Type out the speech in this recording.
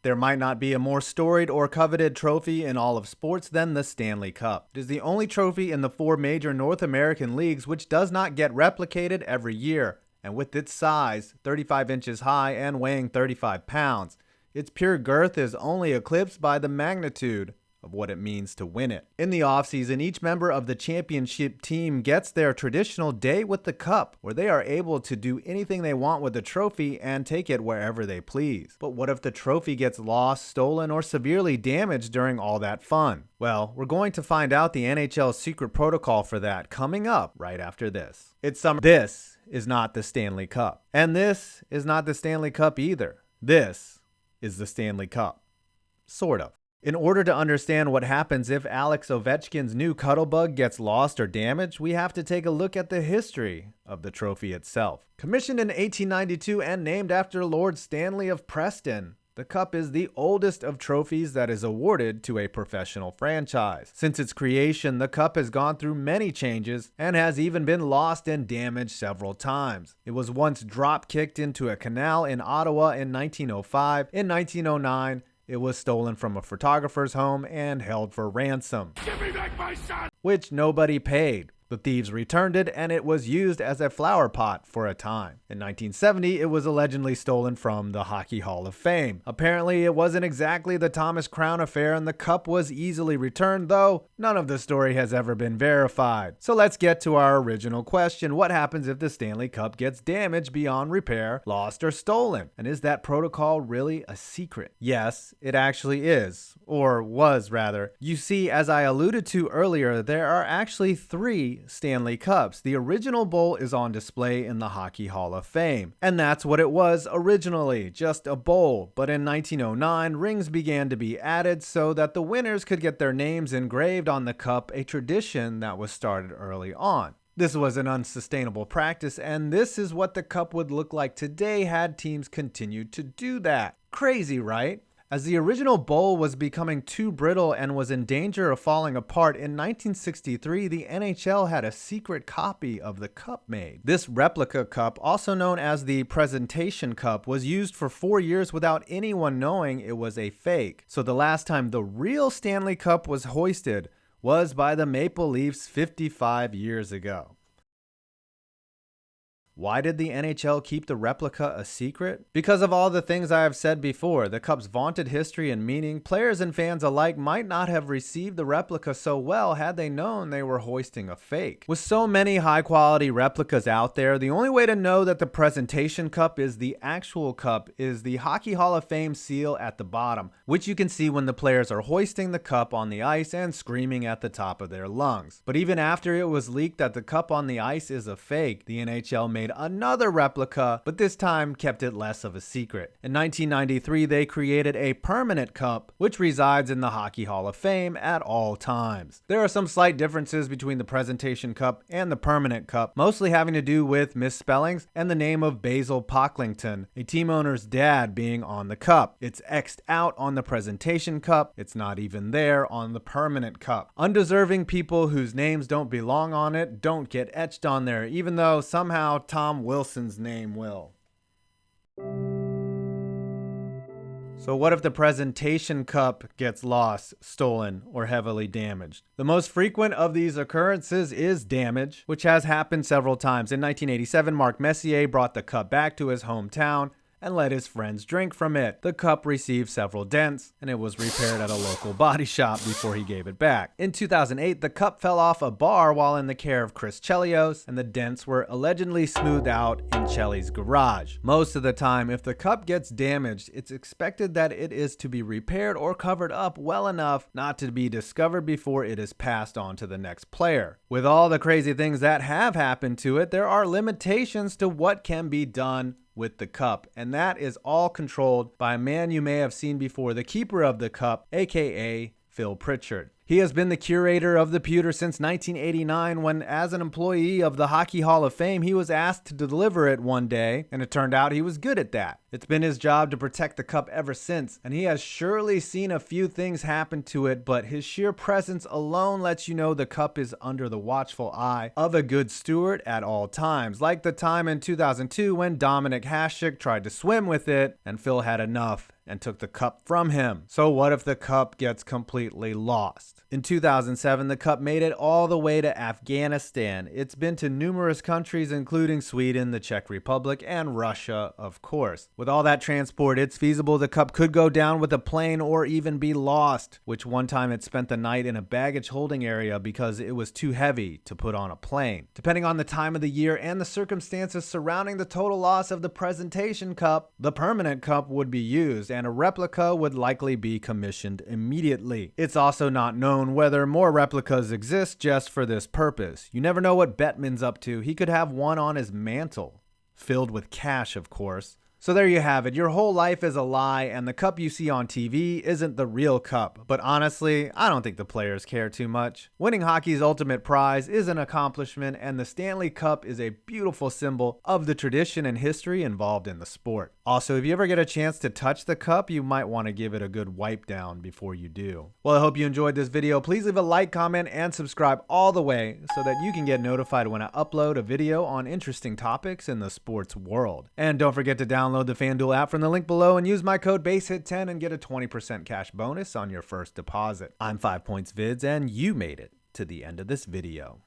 There might not be a more storied or coveted trophy in all of sports than the Stanley Cup. It is the only trophy in the 4 major North American leagues which does not get replicated every year, and with its size, 35 inches high and weighing 35 pounds, its pure girth is only eclipsed by the magnitude of what it means to win it. In the offseason, each member of the championship team gets their traditional day with the cup, where they are able to do anything they want with the trophy and take it wherever they please. But what if the trophy gets lost, stolen, or severely damaged during all that fun? Well, we're going to find out the NHL's secret protocol for that coming up right after this. It's summer. This is not the Stanley Cup. And this is not the Stanley Cup either. This is the Stanley Cup. Sort of. In order to understand what happens if Alex Ovechkin's new Cuttlebug gets lost or damaged, we have to take a look at the history of the trophy itself. Commissioned in 1892 and named after Lord Stanley of Preston, the Cup is the oldest of trophies that is awarded to a professional franchise. Since its creation, the Cup has gone through many changes and has even been lost and damaged several times. It was once drop-kicked into a canal in Ottawa in 1905. In 1909, it was stolen from a photographer's home and held for ransom, "Give me back my son!" which nobody paid. The thieves returned it, and it was used as a flower pot for a time. In 1970, it was allegedly stolen from the Hockey Hall of Fame. Apparently, it wasn't exactly the Thomas Crown affair, and the cup was easily returned, though none of the story has ever been verified. So let's get to our original question. What happens if the Stanley Cup gets damaged beyond repair, lost, or stolen? And is that protocol really a secret? Yes, it actually is. Or was, rather. You see, as I alluded to earlier, there are actually 3 Stanley Cups. The original bowl is on display in the Hockey Hall of Fame, and that's what it was originally, just a bowl. But in 1909, rings began to be added so that the winners could get their names engraved on the cup, a tradition that was started early on. This was an unsustainable practice, and this is what the cup would look like today had teams continued to do that. Crazy, right? As the original bowl was becoming too brittle and was in danger of falling apart, in 1963, the NHL had a secret copy of the cup made. This replica cup, also known as the Presentation Cup, was used for 4 years without anyone knowing it was a fake. So the last time the real Stanley Cup was hoisted was by the Maple Leafs 55 years ago. Why did the NHL keep the replica a secret? Because of all the things I have said before. The Cup's vaunted history and meaning. Players and fans alike might not have received the replica so well had they known they were hoisting a fake. With so many high-quality replicas out there, the only way to know that the Presentation Cup is the actual cup is the Hockey Hall of Fame seal at the bottom, which you can see when the players are hoisting the cup on the ice and screaming at the top of their lungs. But even after it was leaked that the cup on the ice is a fake, the NHL made another replica, but this time kept it less of a secret. In 1993, they created a permanent cup, which resides in the Hockey Hall of Fame at all times. There are some slight differences between the Presentation Cup and the permanent cup, mostly having to do with misspellings and the name of Basil Pocklington, a team owner's dad, being on the cup. It's X'd out on the Presentation Cup. It's not even there on the permanent cup. Undeserving people whose names don't belong on it don't get etched on there, even though somehow Tom Wilson's name will. So what if the Presentation Cup gets lost, stolen, or heavily damaged? The most frequent of these occurrences is damage, which has happened several times. In 1987, Mark Messier brought the cup back to his hometown and let his friends drink from it. The cup received several dents, and it was repaired at a local body shop before he gave it back. In 2008, the cup fell off a bar while in the care of Chris Chelios, and the dents were allegedly smoothed out in Chelly's garage. Most of the time, if the cup gets damaged, it's expected that it is to be repaired or covered up well enough not to be discovered before it is passed on to the next player. With all the crazy things that have happened to it, there are limitations to what can be done with the cup, and that is all controlled by a man you may have seen before, the keeper of the cup, aka Phil Pritchard. He has been the curator of the pewter since 1989 when, as an employee of the Hockey Hall of Fame, he was asked to deliver it one day, and it turned out he was good at that. It's been his job to protect the cup ever since, and he has surely seen a few things happen to it, but his sheer presence alone lets you know the cup is under the watchful eye of a good steward at all times, like the time in 2002 when Dominik Hasek tried to swim with it, and Phil had enough and took the cup from him. So what if the cup gets completely lost? In 2007, the cup made it all the way to Afghanistan. It's been to numerous countries, including Sweden, the Czech Republic, and Russia, of course. With all that transport, it's feasible the cup could go down with a plane or even be lost, which one time it spent the night in a baggage holding area because it was too heavy to put on a plane. Depending on the time of the year and the circumstances surrounding the total loss of the presentation cup, the permanent cup would be used, and a replica would likely be commissioned immediately. It's also not known whether more replicas exist just for this purpose. You never know what Bettman's up to. He could have one on his mantle. Filled with cash, of course. So there you have it. Your whole life is a lie, and the cup you see on TV isn't the real cup. But honestly, I don't think the players care too much. Winning hockey's ultimate prize is an accomplishment, and the Stanley Cup is a beautiful symbol of the tradition and history involved in the sport. Also, if you ever get a chance to touch the cup, you might want to give it a good wipe down before you do. Well, I hope you enjoyed this video. Please leave a like, comment, and subscribe all the way so that you can get notified when I upload a video on interesting topics in the sports world. And don't forget to download the FanDuel app from the link below and use my code BASEHIT10 and get a 20% cash bonus on your first deposit. I'm 5 Points Vids, and you made it to the end of this video.